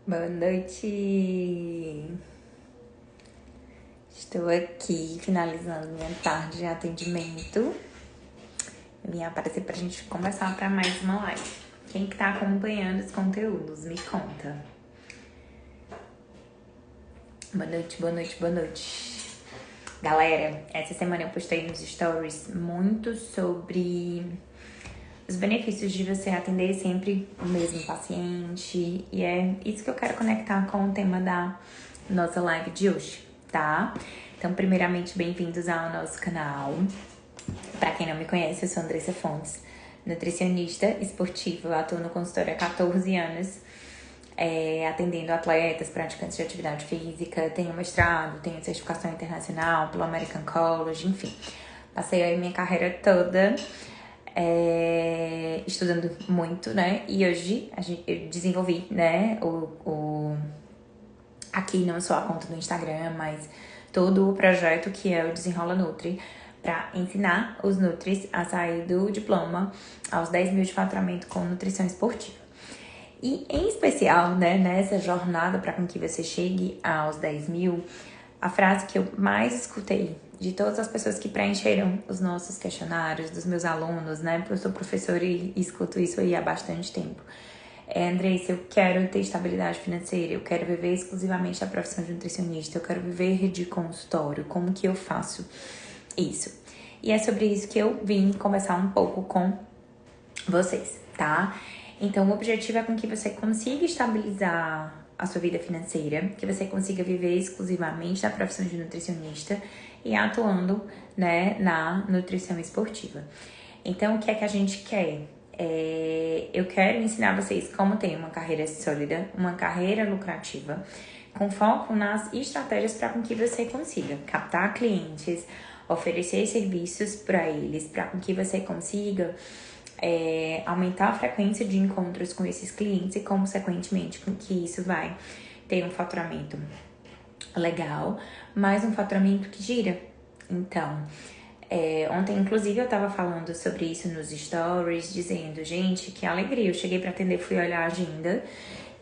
Boa noite! Estou aqui finalizando minha tarde de atendimento. Eu vim aparecer pra gente conversar para mais uma live. Quem que tá acompanhando os conteúdos, me conta. Boa noite, boa noite, boa noite. Galera, essa semana eu postei nos stories muito sobre os benefícios de você atender sempre o mesmo paciente. E é isso que eu quero conectar com o tema da nossa live de hoje, tá? Então, primeiramente, bem-vindos ao nosso canal. Pra quem não me conhece, eu sou Andressa Fontes, nutricionista esportiva. Eu atuo no consultório há 14 anos, atendendo atletas, praticantes de atividade física. Tenho mestrado, tenho certificação internacional pelo American College, enfim. Passei aí minha carreira toda estudando muito, né? E hoje eu desenvolvi, né, aqui não só a conta do Instagram, mas todo o projeto que é o Desenrola Nutri, para ensinar os Nutris a sair do diploma aos 10 mil de faturamento com nutrição esportiva. E em especial, né, nessa jornada para que você chegue aos 10 mil, a frase que eu mais escutei de todas as pessoas que preencheram os nossos questionários, dos meus alunos, né, porque eu sou professora e escuto isso aí há bastante tempo. Andressa, eu quero ter estabilidade financeira, eu quero viver exclusivamente da profissão de nutricionista, eu quero viver de consultório, como que eu faço isso? E é sobre isso que eu vim conversar um pouco com vocês, tá? Então, o objetivo é com que você consiga estabilizar a sua vida financeira, que você consiga viver exclusivamente da profissão de nutricionista e atuando, né, na nutrição esportiva. Então, o que é que a gente quer? Eu quero ensinar vocês como ter uma carreira sólida, uma carreira lucrativa, com foco nas estratégias para que você consiga captar clientes, oferecer serviços para eles, para que você consiga aumentar a frequência de encontros com esses clientes e, consequentemente, com que isso vai ter um faturamento legal, mas um faturamento que gira. Então, ontem, inclusive, eu tava falando sobre isso nos stories, dizendo, gente, que alegria. Eu cheguei para atender, fui olhar a agenda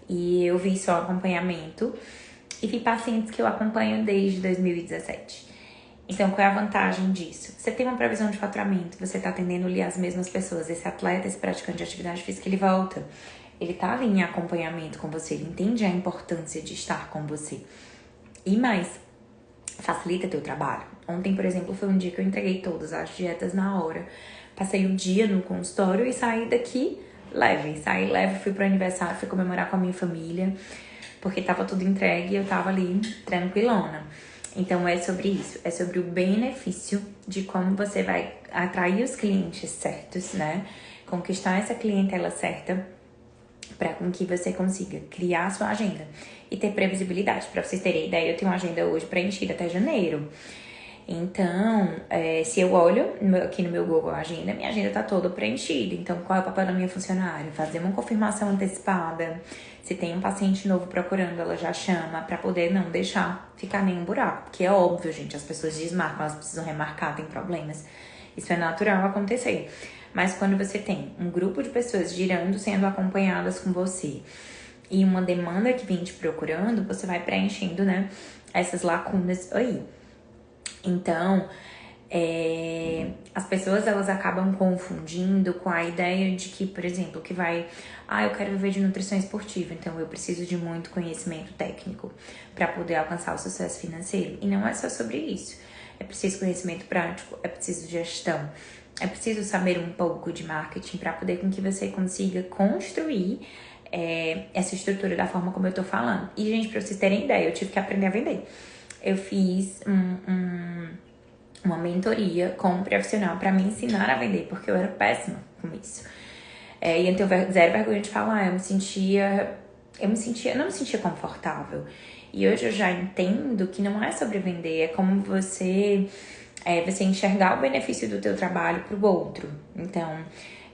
e eu vi só acompanhamento e vi pacientes que eu acompanho desde 2017. Então, qual é a vantagem disso? Você tem uma previsão de faturamento, você tá atendendo ali as mesmas pessoas. Esse atleta, esse praticante de atividade física, ele volta. Ele tá ali em acompanhamento com você, ele entende a importância de estar com você. E mais, facilita teu trabalho. Ontem, por exemplo, foi um dia que eu entreguei todas as dietas na hora. Passei o dia no consultório e saí daqui leve. Saí leve, fui pro aniversário, fui comemorar com a minha família, porque tava tudo entregue e eu tava ali tranquilona. Então, é sobre isso. É sobre o benefício de como você vai atrair os clientes certos, né? Conquistar essa clientela certa para que você consiga criar a sua agenda e ter previsibilidade. Para vocês terem ideia, eu tenho uma agenda hoje preenchida até janeiro. Então, se eu olho aqui no meu Google Agenda, minha agenda tá toda preenchida. Então, qual é o papel da minha funcionária? Fazer uma confirmação antecipada. Se tem um paciente novo procurando, ela já chama para poder não deixar ficar nenhum buraco. Porque é óbvio, gente, as pessoas desmarcam, elas precisam remarcar, tem problemas. Isso é natural acontecer. Mas quando você tem um grupo de pessoas girando, sendo acompanhadas com você, e uma demanda que vem te procurando, você vai preenchendo, né, essas lacunas aí. Então, as pessoas, elas acabam confundindo com a ideia de que, por exemplo, que vai... eu quero viver de nutrição esportiva, então eu preciso de muito conhecimento técnico para poder alcançar o sucesso financeiro. E não é só sobre isso. É preciso conhecimento prático, é preciso gestão, é preciso saber um pouco de marketing para poder com que você consiga construir essa estrutura da forma como eu tô falando. E, gente, pra vocês terem ideia, eu tive que aprender a vender. Eu fiz uma mentoria com um profissional para me ensinar a vender, porque eu era péssima com isso. E eu tenho zero vergonha de falar, eu não me sentia confortável. E hoje eu já entendo que não é sobre vender, é como você enxergar o benefício do teu trabalho pro outro. Então,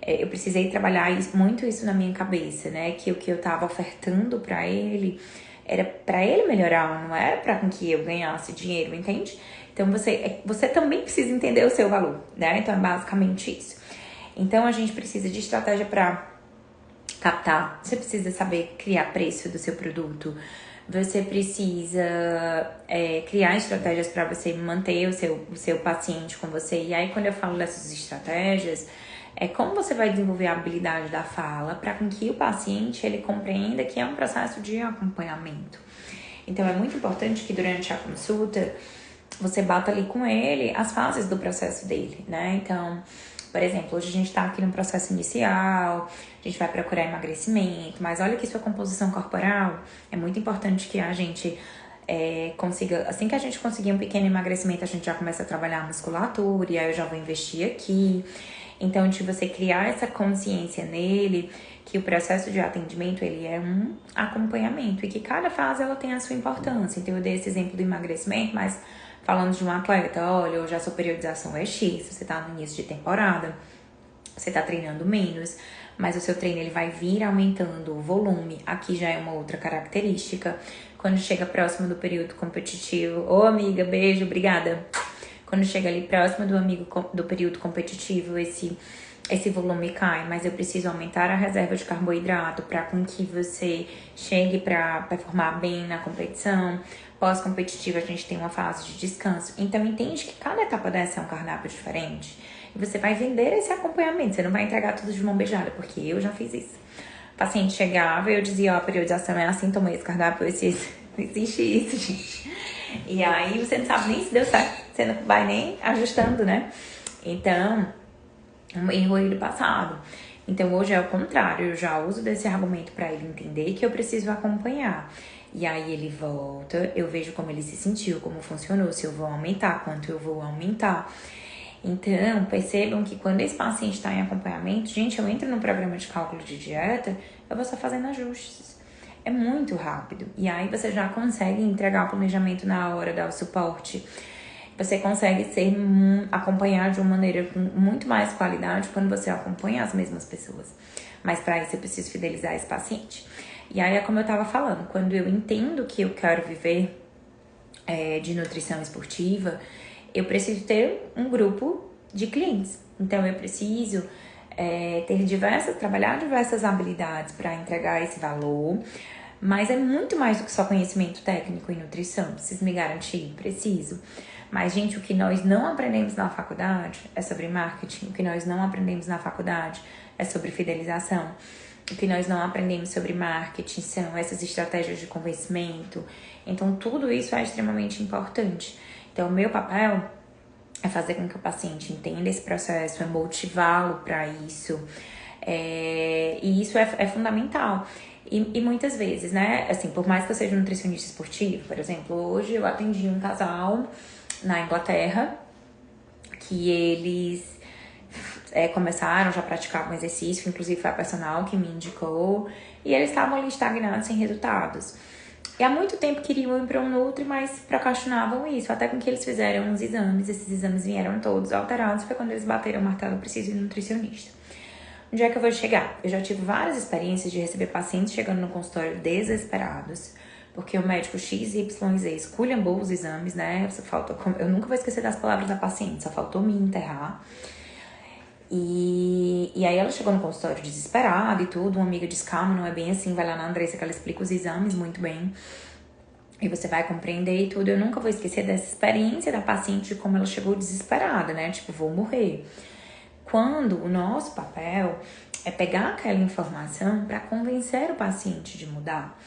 eu precisei trabalhar muito isso na minha cabeça, né? Que o que eu tava ofertando para ele era para ele melhorar, não era para que eu ganhasse dinheiro, entende? Então, você também precisa entender o seu valor, né? Então, é basicamente isso. Então, a gente precisa de estratégia para captar, você precisa saber criar preço do seu produto, você precisa criar estratégias para você manter o seu paciente com você. E aí, quando eu falo dessas estratégias, é como você vai desenvolver a habilidade da fala para que o paciente ele compreenda que é um processo de acompanhamento. Então, é muito importante que durante a consulta você bata ali com ele as fases do processo dele, né? Então, por exemplo, hoje a gente tá aqui no processo inicial, a gente vai procurar emagrecimento, mas olha que sua composição corporal é muito importante que a gente consiga, assim que a gente conseguir um pequeno emagrecimento, a gente já começa a trabalhar a musculatura, e aí eu já vou investir aqui. Então, de você criar essa consciência nele, que o processo de atendimento, ele é um acompanhamento, e que cada fase, ela tem a sua importância. Então, eu dei esse exemplo do emagrecimento, mas falando de um atleta, olha, hoje a sua periodização é X, você tá no início de temporada, você tá treinando menos, mas o seu treino ele vai vir aumentando o volume. Aqui já é uma outra característica. Quando chega próximo do período competitivo, ô amiga, beijo, obrigada. Quando chega ali próximo do período competitivo, esse volume cai, mas eu preciso aumentar a reserva de carboidrato para com que você chegue para performar bem na competição. Pós-competitivo, a gente tem uma fase de descanso. Então, entende que cada etapa dessa é um cardápio diferente. E você vai vender esse acompanhamento. Você não vai entregar tudo de mão beijada, porque eu já fiz isso. O paciente chegava e eu dizia, ó, a periodização é assim, tomei esse cardápio, esse. Não existe isso, gente. E aí, você não sabe nem se deu certo. Você não vai nem ajustando, né? Então, um erro aí do passado. Então, hoje é o contrário. Eu já uso desse argumento para ele entender que eu preciso acompanhar. E aí ele volta, eu vejo como ele se sentiu, como funcionou, se eu vou aumentar, quanto eu vou aumentar. Então, percebam que quando esse paciente está em acompanhamento, gente, eu entro no programa de cálculo de dieta, eu vou só fazendo ajustes. É muito rápido. E aí você já consegue entregar o planejamento na hora, dar o suporte. Você consegue acompanhar de uma maneira com muito mais qualidade quando você acompanha as mesmas pessoas. Mas para isso eu preciso fidelizar esse paciente. E aí é como eu tava falando, quando eu entendo que eu quero viver de nutrição esportiva, eu preciso ter um grupo de clientes. Então eu preciso trabalhar diversas habilidades para entregar esse valor, mas é muito mais do que só conhecimento técnico em nutrição. Preciso me garantir? Preciso. Mas, gente, o que nós não aprendemos na faculdade é sobre marketing, o que nós não aprendemos na faculdade é sobre fidelização. O que nós não aprendemos sobre marketing são essas estratégias de convencimento. Então, tudo isso é extremamente importante. Então, o meu papel é fazer com que o paciente entenda esse processo, é motivá-lo para isso. E isso é fundamental. E muitas vezes, né, assim, por mais que eu seja um nutricionista esportivo, por exemplo, hoje eu atendi um casal na Inglaterra que eles começaram, já praticavam exercício, inclusive foi a personal que me indicou, e eles estavam ali estagnados, sem resultados. E há muito tempo queriam ir para um Nutri, mas procrastinavam isso, até com que eles fizeram uns exames, esses exames vieram todos alterados, foi quando eles bateram o martelo, eu preciso de nutricionista. Onde é que eu vou chegar? Eu já tive várias experiências de receber pacientes chegando no consultório desesperados, porque o médico XYZ esculhambou os exames, né? Eu nunca vou esquecer das palavras da paciente, só faltou me enterrar. E aí ela chegou no consultório desesperada e tudo, uma amiga disse, calma, não é bem assim, vai lá na Andressa que ela explica os exames muito bem. E você vai compreender e tudo. Eu nunca vou esquecer dessa experiência da paciente, de como ela chegou desesperada, né? Tipo, vou morrer. Quando o nosso papel é pegar aquela informação para convencer o paciente de mudar.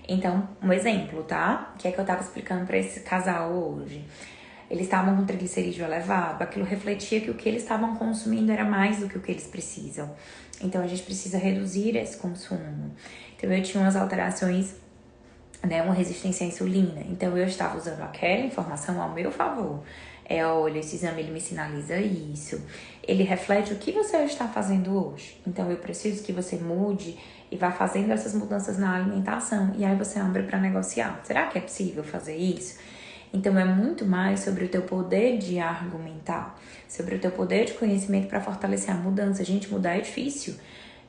Então, um exemplo, tá? Que é que eu tava explicando para esse casal hoje. Eles estavam com triglicerídeo elevado, aquilo refletia que o que eles estavam consumindo era mais do que o que eles precisam. Então, a gente precisa reduzir esse consumo. Então, eu tinha umas alterações, né, uma resistência à insulina. Então, eu estava usando aquela informação ao meu favor. Olha, esse exame ele me sinaliza isso. Ele reflete o que você está fazendo hoje. Então, eu preciso que você mude e vá fazendo essas mudanças na alimentação. E aí, você abre para negociar. Será que é possível fazer isso? Então, é muito mais sobre o teu poder de argumentar, sobre o teu poder de conhecimento para fortalecer a mudança. Gente, mudar é difícil,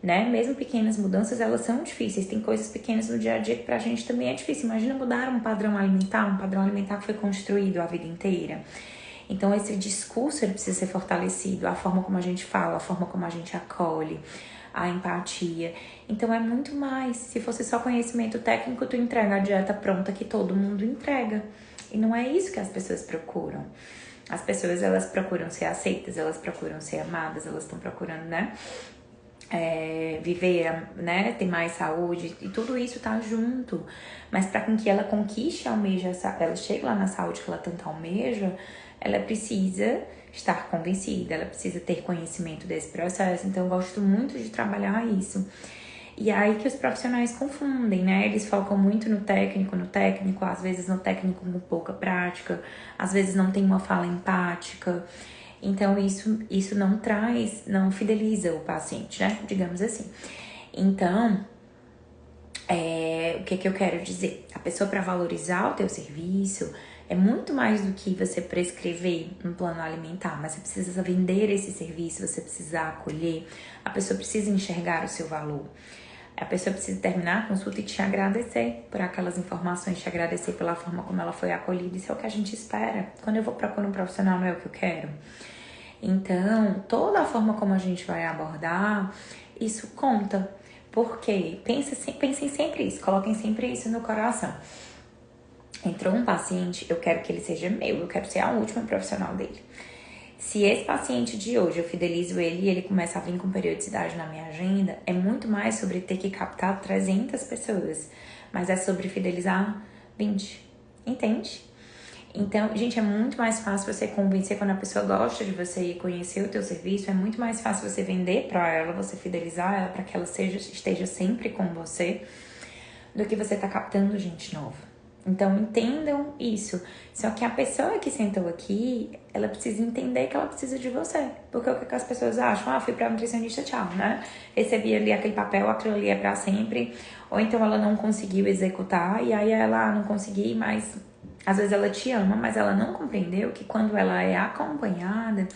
né? Mesmo pequenas mudanças, elas são difíceis. Tem coisas pequenas no dia a dia que pra gente também é difícil. Imagina mudar um padrão alimentar que foi construído a vida inteira. Então, esse discurso ele precisa ser fortalecido, a forma como a gente fala, a forma como a gente acolhe, a empatia. Então é muito mais. Se fosse só conhecimento técnico, tu entrega a dieta pronta que todo mundo entrega. E não é isso que as pessoas procuram. As pessoas, elas procuram ser aceitas, elas procuram ser amadas, elas estão procurando, né? Viver, né? Ter mais saúde. E tudo isso tá junto. Mas para que ela conquiste, almeja, ela chegue lá na saúde que ela tanto almeja, ela precisa estar convencida, ela precisa ter conhecimento desse processo. Então eu gosto muito de trabalhar isso. E aí que os profissionais confundem, né? Eles focam muito no técnico, às vezes no técnico com pouca prática, às vezes não tem uma fala empática. Então isso não fideliza o paciente, né? Digamos assim. Então, o que eu quero dizer? A pessoa, para valorizar o teu serviço, é muito mais do que você prescrever um plano alimentar, mas você precisa vender esse serviço, você precisa acolher, a pessoa precisa enxergar o seu valor. A pessoa precisa terminar a consulta e te agradecer por aquelas informações, te agradecer pela forma como ela foi acolhida. Isso é o que a gente espera. Quando eu vou procurar um profissional, não é o que eu quero. Então, toda a forma como a gente vai abordar, isso conta. Porque pensem sempre isso, coloquem sempre isso no coração. Entrou um paciente, eu quero que ele seja meu, eu quero ser a última profissional dele. Se esse paciente de hoje eu fidelizo ele e ele começa a vir com periodicidade na minha agenda, é muito mais sobre ter que captar 300 pessoas, mas é sobre fidelizar 20, entende? Então, gente, é muito mais fácil você convencer quando a pessoa gosta de você e conhecer o teu serviço, é muito mais fácil você vender para ela, você fidelizar ela para que ela esteja sempre com você, do que você tá captando gente nova. Então, entendam isso. Só que a pessoa que sentou aqui, ela precisa entender que ela precisa de você. Porque o que as pessoas acham? Fui pra nutricionista, tchau, né? Recebi ali aquele papel, aquilo ali é pra sempre. Ou então ela não conseguiu executar e aí ela não conseguiu, mas às vezes ela te ama, mas ela não compreendeu que quando ela é acompanhada,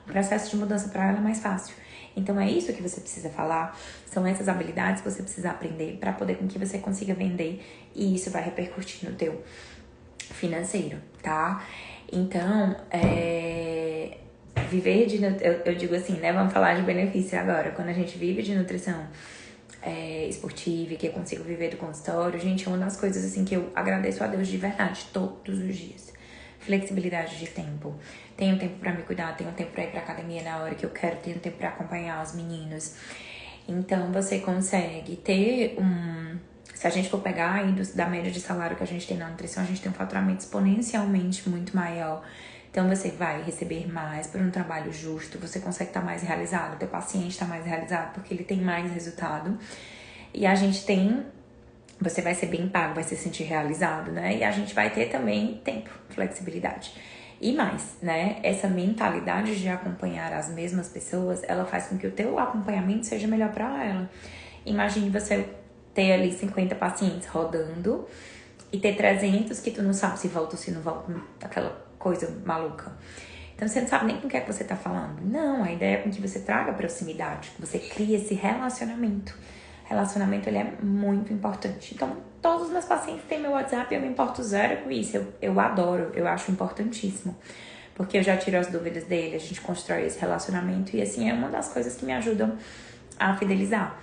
o processo de mudança pra ela é mais fácil. Então é isso que você precisa falar, são essas habilidades que você precisa aprender para poder com que você consiga vender e isso vai repercutir no teu financeiro, tá? Então, viver de eu digo assim, né? Vamos falar de benefício agora. Quando a gente vive de nutrição esportiva, que eu consigo viver do consultório, gente, é uma das coisas assim que eu agradeço a Deus de verdade todos os dias. Flexibilidade de tempo. Tenho tempo pra me cuidar, tenho tempo pra ir pra academia na hora que eu quero, tenho tempo pra acompanhar os meninos. Então, você consegue ter se a gente for pegar aí da média de salário que a gente tem na nutrição, a gente tem um faturamento exponencialmente muito maior. Então, você vai receber mais por um trabalho justo, você consegue estar mais realizado, o teu paciente está mais realizado porque ele tem mais resultado. E a gente tem... Você vai ser bem pago, vai se sentir realizado, né? E a gente vai ter também tempo, flexibilidade. E mais, né? Essa mentalidade de acompanhar as mesmas pessoas, ela faz com que o teu acompanhamento seja melhor para ela. Imagine você ter ali 50 pacientes rodando e ter 300 que tu não sabe se volta ou se não volta, aquela coisa maluca. Então você não sabe nem com o que é que você tá falando. Não, a ideia é com que você traga proximidade, que você crie esse relacionamento. Relacionamento, ele é muito importante. Então, todos os meus pacientes têm meu WhatsApp e eu me importo zero com isso. Eu adoro, eu acho importantíssimo. Porque eu já tiro as dúvidas dele, a gente constrói esse relacionamento. E assim, é uma das coisas que me ajudam a fidelizar.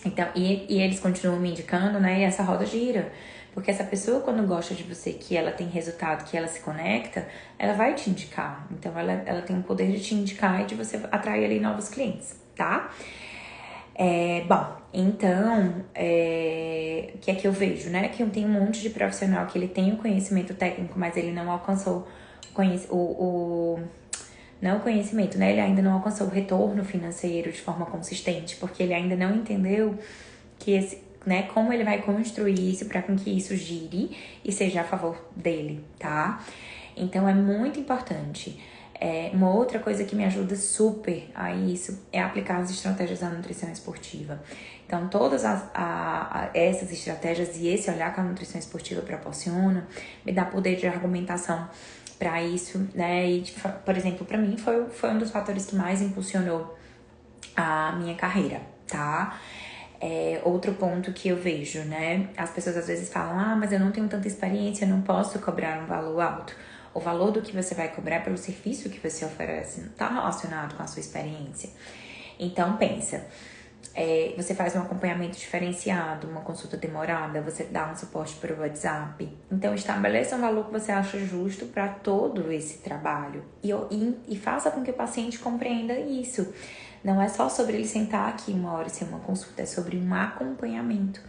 Então, e eles continuam me indicando, né? E essa roda gira. Porque essa pessoa, quando gosta de você, que ela tem resultado, que ela se conecta, ela vai te indicar. Então, ela tem o poder de te indicar e de você atrair ali novos clientes, tá? Então, o que é que eu vejo, né? Que eu tenho um monte de profissional que ele tem o conhecimento técnico, mas ele não alcançou não o conhecimento, né? Ele ainda não alcançou o retorno financeiro de forma consistente, porque ele ainda não entendeu que né, como ele vai construir isso para com que isso gire e seja a favor dele, tá? Então, é muito importante. Uma outra coisa que me ajuda super a isso é aplicar as estratégias da nutrição esportiva. Então, todas essas estratégias e esse olhar que a nutrição esportiva proporciona me dá poder de argumentação para isso, né? E, por exemplo, para mim foi um dos fatores que mais impulsionou a minha carreira, tá? Outro ponto que eu vejo, né? As pessoas às vezes falam, mas eu não tenho tanta experiência, eu não posso cobrar um valor alto. O valor do que você vai cobrar pelo serviço que você oferece não está relacionado com a sua experiência. Então, pensa, Você faz um acompanhamento diferenciado, uma consulta demorada, você dá um suporte por WhatsApp. Então, estabeleça um valor que você acha justo para todo esse trabalho. E faça com que o paciente compreenda isso. Não é só sobre ele sentar aqui 1 hora e ser uma consulta, é sobre um acompanhamento.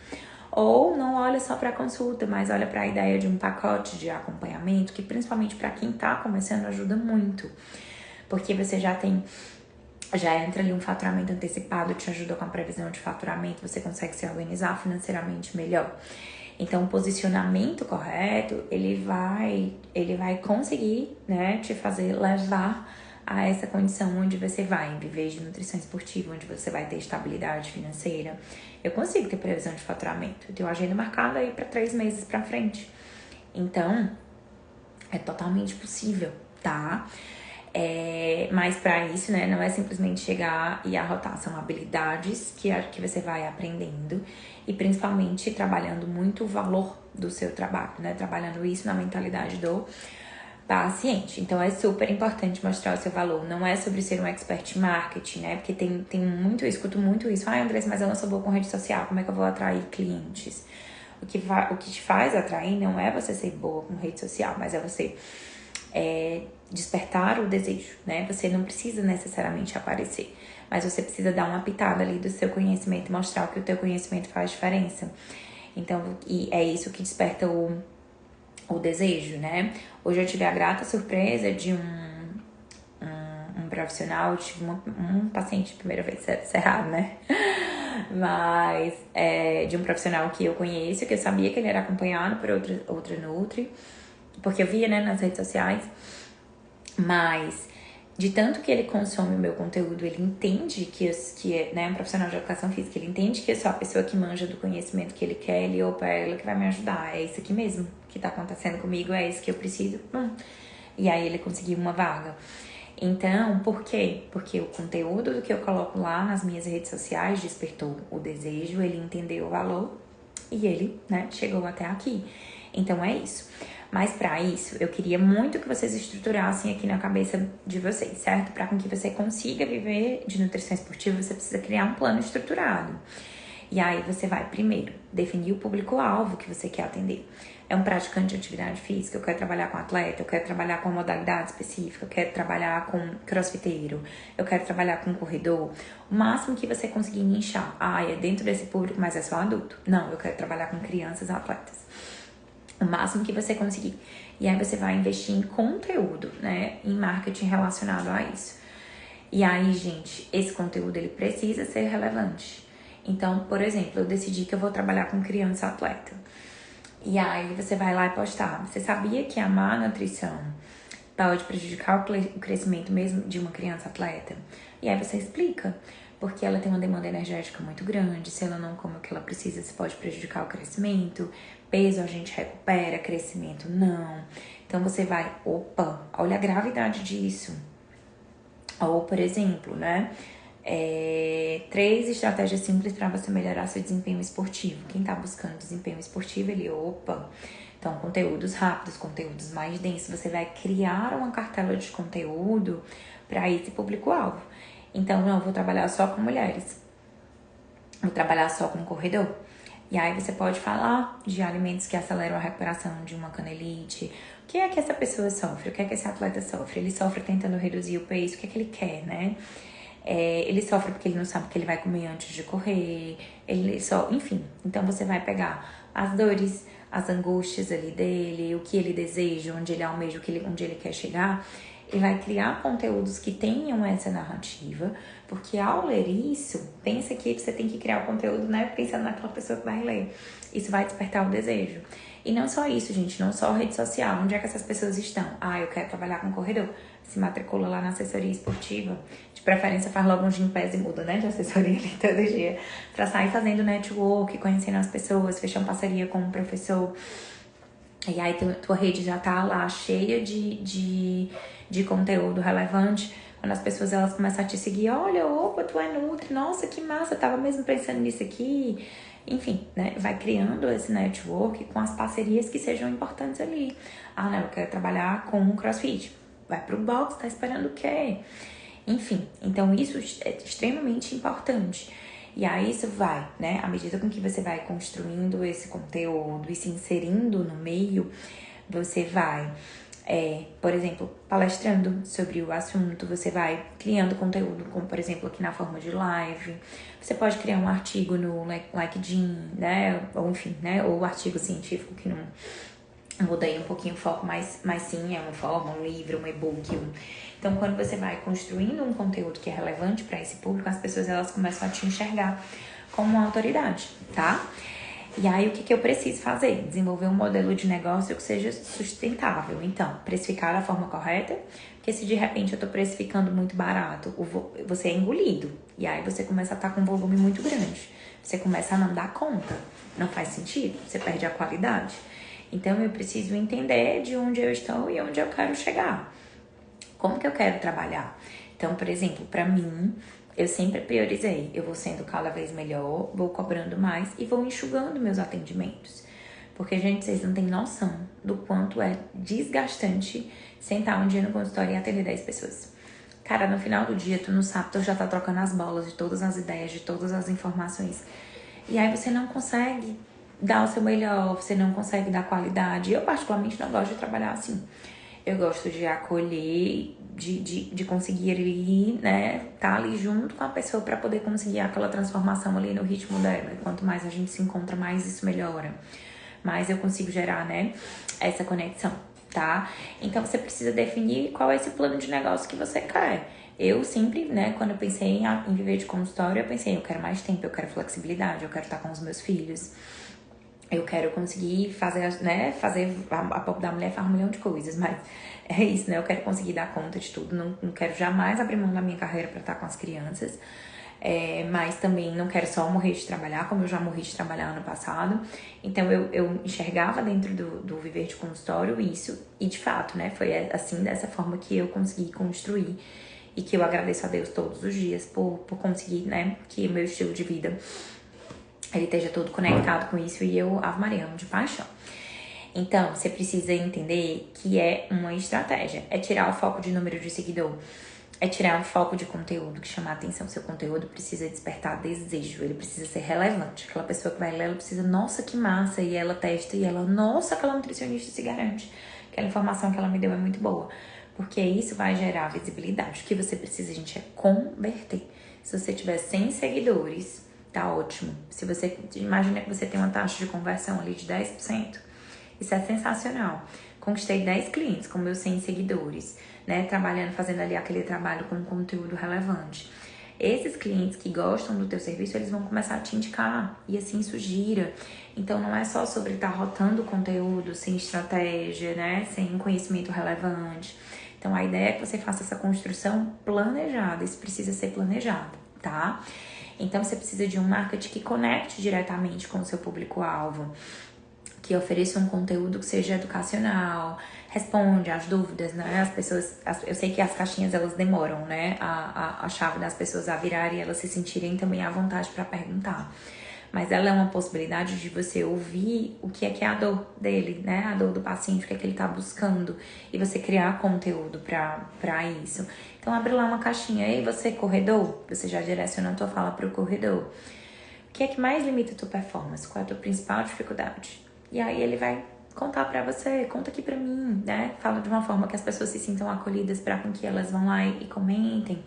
Ou não olha só para a consulta, mas olha para a ideia de um pacote de acompanhamento, que principalmente para quem está começando ajuda muito. Porque você já entra ali um faturamento antecipado, te ajuda com a previsão de faturamento, você consegue se organizar financeiramente melhor. Então, o posicionamento correto, ele vai conseguir, né, te fazer levar a essa condição onde você vai viver de nutrição esportiva, onde você vai ter estabilidade financeira. Eu consigo ter previsão de faturamento, eu tenho agenda marcada aí para 3 meses para frente. Então, é totalmente possível, tá? Mas para isso, né, não é simplesmente chegar e arrotar, são habilidades que você vai aprendendo e principalmente trabalhando muito o valor do seu trabalho, né, trabalhando isso na mentalidade do paciente. Então é super importante mostrar o seu valor, não é sobre ser um expert em marketing, né, porque tem muito, eu escuto muito isso, Andressa, mas eu não sou boa com rede social, como é que eu vou atrair clientes? O que te faz atrair não é você ser boa com rede social, mas é você despertar o desejo, né? Você não precisa necessariamente aparecer, mas você precisa dar uma pitada ali do seu conhecimento e mostrar que o teu conhecimento faz diferença. Então, e é isso que desperta o desejo, né? Hoje eu tive a grata surpresa de um profissional, tive um paciente, primeira vez, errado, né? Mas de um profissional que eu conheço, que eu sabia que ele era acompanhado por outra Nutri, porque eu via, né, nas redes sociais, mas de tanto que ele consome o meu conteúdo, ele entende que é, né, um profissional de educação física, ele entende que eu sou a pessoa que manja do conhecimento que ele quer, ele opa, é ela que vai me ajudar, é isso aqui mesmo que tá acontecendo comigo, é isso que eu preciso, E aí ele conseguiu uma vaga. Então, por quê? Porque o conteúdo do que eu coloco lá nas minhas redes sociais despertou o desejo, ele entendeu o valor e ele, né, chegou até aqui. Então é isso. Mas para isso, eu queria muito que vocês estruturassem aqui na cabeça de vocês, certo? Para que você consiga viver de nutrição esportiva, você precisa criar um plano estruturado. E aí você vai, primeiro, definir o público-alvo que você quer atender. É um praticante de atividade física, eu quero trabalhar com atleta, eu quero trabalhar com uma modalidade específica, eu quero trabalhar com crossfiteiro, eu quero trabalhar com corredor. O máximo que você conseguir nichar. É dentro desse público, mas é só adulto. Não, eu quero trabalhar com crianças atletas. O máximo que você conseguir. E aí você vai investir em conteúdo, né? Em marketing relacionado a isso. E aí, gente, esse conteúdo, ele precisa ser relevante. Então, por exemplo, eu decidi que eu vou trabalhar com criança atleta. E aí você vai lá e postar. Você sabia que a má nutrição pode prejudicar o crescimento mesmo de uma criança atleta? E aí você explica. Porque ela tem uma demanda energética muito grande, se ela não come o que ela precisa, isso pode prejudicar o crescimento. Peso a gente recupera, crescimento não. Então você vai, olha a gravidade disso. Ou, por exemplo, né? 3 estratégias simples para você melhorar seu desempenho esportivo. Quem tá buscando desempenho esportivo, ele, Então, conteúdos rápidos, conteúdos mais densos. Você vai criar uma cartela de conteúdo para esse público-alvo. Então, não, vou trabalhar só com mulheres. Vou trabalhar só com corredor. E aí você pode falar de alimentos que aceleram a recuperação de uma canelite. O que é que essa pessoa sofre? O que é que esse atleta sofre? Ele sofre tentando reduzir o peso. O que é que ele quer, né? Ele sofre porque ele não sabe o que ele vai comer antes de correr. Enfim. Então você vai pegar as dores, as angústias ali dele, o que ele deseja, onde ele almeja, onde ele quer chegar. E vai criar conteúdos que tenham essa narrativa, porque ao ler isso, pensa que você tem que criar o conteúdo, né, pensando naquela pessoa que vai ler. Isso vai despertar o desejo. E não só isso, gente, não só rede social. Onde é que essas pessoas estão? Eu quero trabalhar com corredor. Se matricula lá na assessoria esportiva. De preferência, faz logo um Gympass e muda, né, de assessoria ali todo dia. Pra sair fazendo network, conhecendo as pessoas, fechando parceria com um professor. E aí tua rede já tá lá cheia de conteúdo relevante. Quando as pessoas elas começam a te seguir, olha, tu é Nutri, nossa, que massa, tava mesmo pensando nisso aqui. Enfim, né? Vai criando esse network com as parcerias que sejam importantes ali. Não, eu quero trabalhar com um CrossFit. Vai pro box, tá esperando o quê? Enfim, então isso é extremamente importante. E aí isso vai, né? À medida com que você vai construindo esse conteúdo e se inserindo no meio, você vai, por exemplo, palestrando sobre o assunto, você vai criando conteúdo, como por exemplo aqui na forma de live. Você pode criar um artigo no LinkedIn, né? Ou enfim, né? Ou artigo científico que não mudei um pouquinho o foco, mas sim, é uma forma, um livro, um e-book. Então, quando você vai construindo um conteúdo que é relevante para esse público, as pessoas elas começam a te enxergar como uma autoridade, tá? E aí, o que eu preciso fazer? Desenvolver um modelo de negócio que seja sustentável. Então, precificar da forma correta, porque se de repente eu tô precificando muito barato, você é engolido. E aí, você começa a estar com um volume muito grande. Você começa a não dar conta. Não faz sentido, você perde a qualidade. Então, eu preciso entender de onde eu estou e onde eu quero chegar. Como que eu quero trabalhar? Então, por exemplo, para mim, eu sempre priorizei. Eu vou sendo cada vez melhor, vou cobrando mais e vou enxugando meus atendimentos. Porque, gente, vocês não têm noção do quanto é desgastante sentar um dia no consultório e atender 10 pessoas. Cara, no final do dia, tu não sabe, tu já tá trocando as bolas de todas as ideias, de todas as informações. E aí você não consegue dar o seu melhor, você não consegue dar qualidade. Eu, particularmente, não gosto de trabalhar assim. Eu gosto de acolher, de conseguir ir, né, tá ali junto com a pessoa para poder conseguir aquela transformação ali no ritmo dela. E quanto mais a gente se encontra, mais isso melhora. Mais eu consigo gerar, né, essa conexão, tá? Então, você precisa definir qual é esse plano de negócio que você quer. Eu sempre, né, quando eu pensei em viver de consultório, eu pensei, eu quero mais tempo, eu quero flexibilidade, eu quero estar com os meus filhos. Eu quero conseguir fazer, né, a Pop da Mulher faz um milhão de coisas, mas é isso, né? Eu quero conseguir dar conta de tudo, não quero jamais abrir mão da minha carreira para estar com as crianças, mas também não quero só morrer de trabalhar, como eu já morri de trabalhar ano passado. Então eu enxergava dentro do viver de consultório isso, e de fato, né, foi assim, dessa forma que eu consegui construir e que eu agradeço a Deus todos os dias por conseguir, né, que o meu estilo de vida ele esteja todo conectado com isso e eu, Ave Maria, amo de paixão. Então, você precisa entender que é uma estratégia. É tirar o foco de número de seguidor. É tirar o foco de conteúdo que chama a atenção. Seu conteúdo precisa despertar desejo. Ele precisa ser relevante. Aquela pessoa que vai ler, ela precisa, nossa, que massa. E ela testa e ela, nossa, aquela nutricionista se garante. Aquela informação que ela me deu é muito boa. Porque isso vai gerar visibilidade. O que você precisa, gente, é converter. Se você tiver 100 seguidores, tá ótimo. Se você imagina que você tem uma taxa de conversão ali de 10%, isso é sensacional. Conquistei 10 clientes com meus 100 seguidores, né? Trabalhando, fazendo ali aquele trabalho com conteúdo relevante. Esses clientes que gostam do teu serviço, eles vão começar a te indicar e assim isso gira. Então não é só sobre estar rotando conteúdo sem estratégia, né? Sem conhecimento relevante. Então a ideia é que você faça essa construção planejada. Isso precisa ser planejado, tá? Então, você precisa de um marketing que conecte diretamente com o seu público-alvo, que ofereça um conteúdo que seja educacional, responde às dúvidas, né? As pessoas, eu sei que as caixinhas, elas demoram, né? A chave das pessoas a virar e elas se sentirem também à vontade para perguntar. Mas ela é uma possibilidade de você ouvir o que é a dor dele, né? A dor do paciente, o que é que ele tá buscando. E você criar conteúdo pra isso. Então, abre lá uma caixinha. Ei, você, corredor? Você já direciona a tua fala pro corredor. O que é que mais limita a tua performance? Qual é a tua principal dificuldade? E aí, ele vai contar pra você. Conta aqui pra mim, né? Fala de uma forma que as pessoas se sintam acolhidas pra com que elas vão lá e comentem.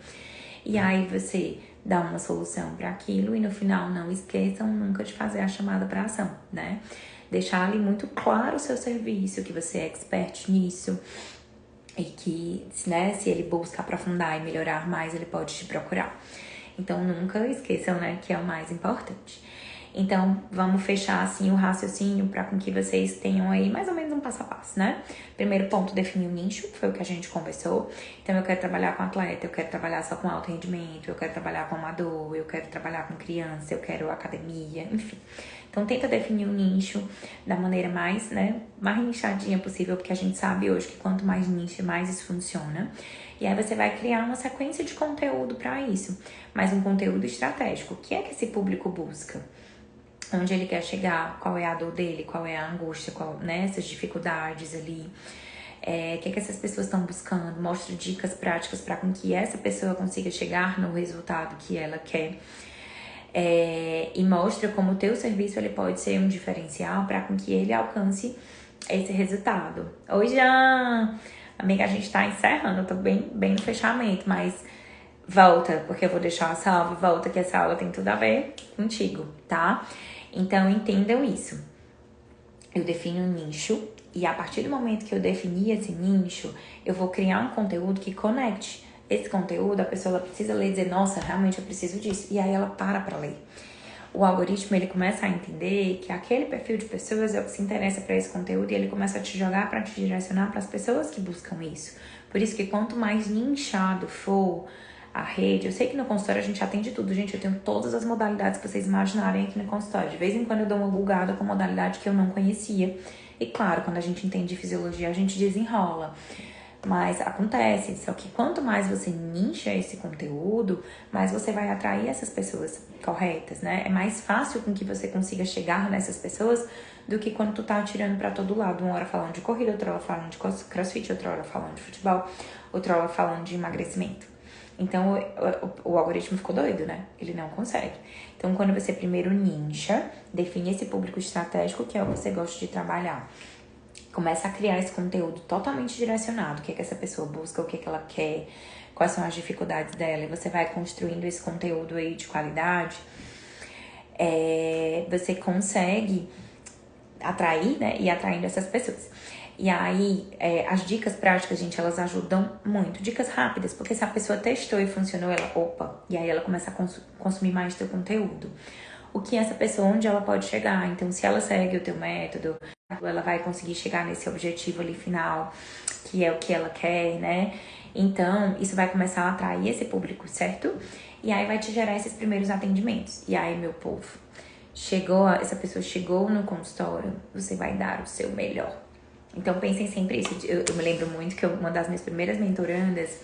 E aí, você dá uma solução para aquilo e no final não esqueçam nunca de fazer a chamada para ação, né? Deixar ali muito claro o seu serviço, que você é expert nisso e que, né, se ele busca aprofundar e melhorar mais, ele pode te procurar. Então, nunca esqueçam, né, que é o mais importante. Então, vamos fechar, assim, o raciocínio para com que vocês tenham aí mais ou menos um passo a passo, né? Primeiro ponto, definir o nicho, que foi o que a gente conversou. Então, eu quero trabalhar com atleta, eu quero trabalhar só com alto rendimento, eu quero trabalhar com amador, eu quero trabalhar com criança, eu quero academia, enfim. Então, tenta definir o nicho da maneira mais, né, mais nichadinha possível, porque a gente sabe hoje que quanto mais nicho, mais isso funciona. E aí você vai criar uma sequência de conteúdo para isso, mas um conteúdo estratégico. O que é que esse público busca? Onde ele quer chegar, qual é a dor dele, qual é a angústia, né, essas dificuldades ali. O que é que essas pessoas estão buscando? Mostra dicas práticas para com que essa pessoa consiga chegar no resultado que ela quer. e mostra como o teu serviço ele pode ser um diferencial para com que ele alcance esse resultado. Oi, Jean! Amiga, a gente tá encerrando, eu tô bem no fechamento, mas volta, porque eu vou deixar a salva, volta que essa aula tem tudo a ver contigo, tá? Então, entendam isso. Eu defino um nicho e a partir do momento que eu definir esse nicho, eu vou criar um conteúdo que conecte. Esse conteúdo, a pessoa ela precisa ler e dizer, nossa, realmente eu preciso disso. E aí ela para pra ler. O algoritmo, ele começa a entender que aquele perfil de pessoas é o que se interessa para esse conteúdo e ele começa a te jogar para te direcionar para as pessoas que buscam isso. Por isso que quanto mais nichado for a rede, eu sei que no consultório a gente atende tudo, gente, eu tenho todas as modalidades que vocês imaginarem aqui no consultório. De vez em quando eu dou uma bugada com modalidade que eu não conhecia. E claro, quando a gente entende de fisiologia, a gente desenrola. Mas acontece, só que quanto mais você nicha esse conteúdo, mais você vai atrair essas pessoas corretas, né? É mais fácil com que você consiga chegar nessas pessoas do que quando tu tá atirando pra todo lado. Uma hora falando de corrida, outra hora falando de crossfit, outra hora falando de futebol, outra hora falando de emagrecimento. Então, o algoritmo ficou doido, né? Ele não consegue. Então, quando você primeiro nicha, define esse público estratégico que é o que você gosta de trabalhar. Começa a criar esse conteúdo totalmente direcionado. O que é que essa pessoa busca, o que é que ela quer, quais são as dificuldades dela. E você vai construindo esse conteúdo aí de qualidade. Você consegue atrair, né? E atraindo essas pessoas. E aí, as dicas práticas, gente, elas ajudam muito. Dicas rápidas, porque se a pessoa testou e funcionou, ela, opa, e aí ela começa a consumir mais teu conteúdo. O que essa pessoa, onde ela pode chegar. Então, se ela segue o teu método, ela vai conseguir chegar nesse objetivo ali final, que é o que ela quer, né? Então, isso vai começar a atrair esse público, certo? E aí vai te gerar esses primeiros atendimentos. E aí, meu povo, essa pessoa chegou no consultório, você vai dar o seu melhor. Então, pensem sempre isso. Eu me lembro muito que uma das minhas primeiras mentorandas,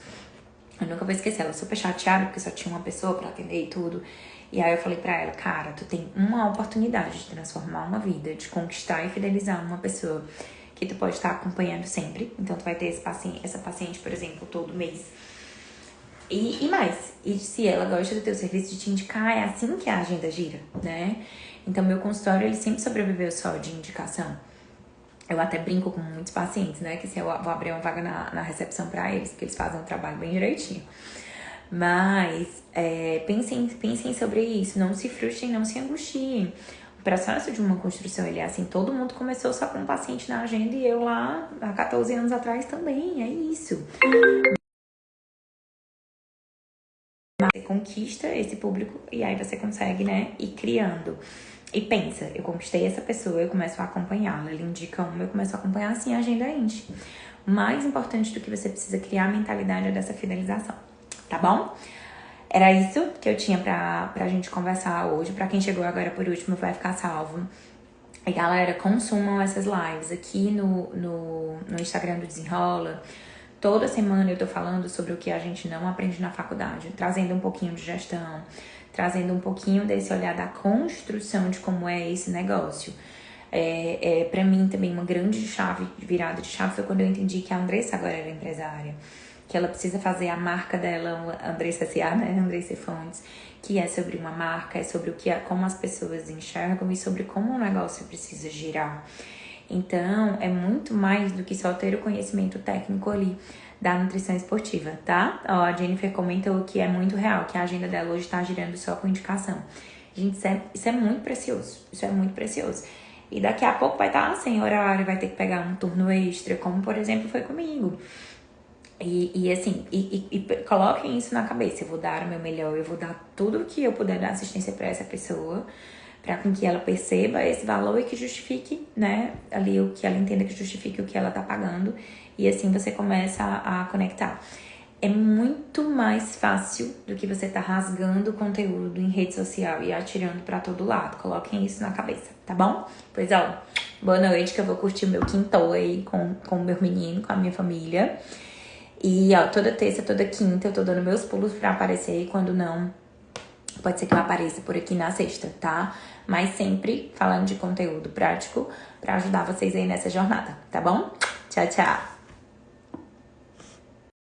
eu nunca vou esquecer, ela super chateada, porque só tinha uma pessoa pra atender e tudo. E aí eu falei pra ela, cara, tu tem uma oportunidade de transformar uma vida, de conquistar e fidelizar uma pessoa que tu pode estar acompanhando sempre. Então, tu vai ter essa paciente, por exemplo, todo mês. E mais, e se ela gosta do teu serviço, de te indicar, é assim que a agenda gira, né? Então, meu consultório, ele sempre sobreviveu só de indicação. Eu até brinco com muitos pacientes, né? Que se eu vou abrir uma vaga na recepção pra eles, porque eles fazem um trabalho bem direitinho. Mas pensem sobre isso, não se frustrem, não se angustiem. O processo de uma construção, ele é assim, todo mundo começou só com um paciente na agenda e eu lá, há 14 anos atrás também, é isso. Você conquista esse público e aí você consegue, né, ir criando. E pensa, eu conquistei essa pessoa, eu começo a acompanhá-la, ele indica uma, eu começo a acompanhar, assim a agenda enche. O mais importante do que você precisa criar a mentalidade é dessa fidelização, tá bom? Era isso que eu tinha pra gente conversar hoje. Pra quem chegou agora por último, vai ficar salvo. E galera, consumam essas lives aqui no Instagram do Desenrola. Toda semana eu tô falando sobre o que a gente não aprende na faculdade, trazendo um pouquinho de gestão, trazendo um pouquinho desse olhar da construção de como é esse negócio. Pra mim também uma grande virada de chave foi quando eu entendi que a Andressa agora era empresária. Que ela precisa fazer a marca dela, Andressa S.A., né? Andressa Fontes, que é sobre uma marca, é sobre como as pessoas enxergam e sobre como o negócio precisa girar. Então, é muito mais do que só ter o conhecimento técnico ali da nutrição esportiva, tá? Ó, a Jennifer comentou que é muito real, que a agenda dela hoje tá girando só com indicação. Gente, isso é muito precioso, isso é muito precioso. E daqui a pouco vai estar sem horário, vai ter que pegar um turno extra, como por exemplo foi comigo. E coloquem isso na cabeça, eu vou dar o meu melhor, eu vou dar tudo o que eu puder dar assistência para essa pessoa, para com que ela perceba esse valor e que justifique, né, ali o que ela entenda que justifique o que ela tá pagando, e assim você começa a conectar. É muito mais fácil do que você tá rasgando conteúdo em rede social e atirando para todo lado. Coloquem isso na cabeça, tá bom? Pois ó, boa noite, que eu vou curtir o meu quintou aí com o meu menino, com a minha família. E, ó, toda terça, toda quinta eu tô dando meus pulos pra aparecer. E quando não, pode ser que eu apareça por aqui na sexta, tá? Mas sempre falando de conteúdo prático pra ajudar vocês aí nessa jornada, tá bom? Tchau, tchau!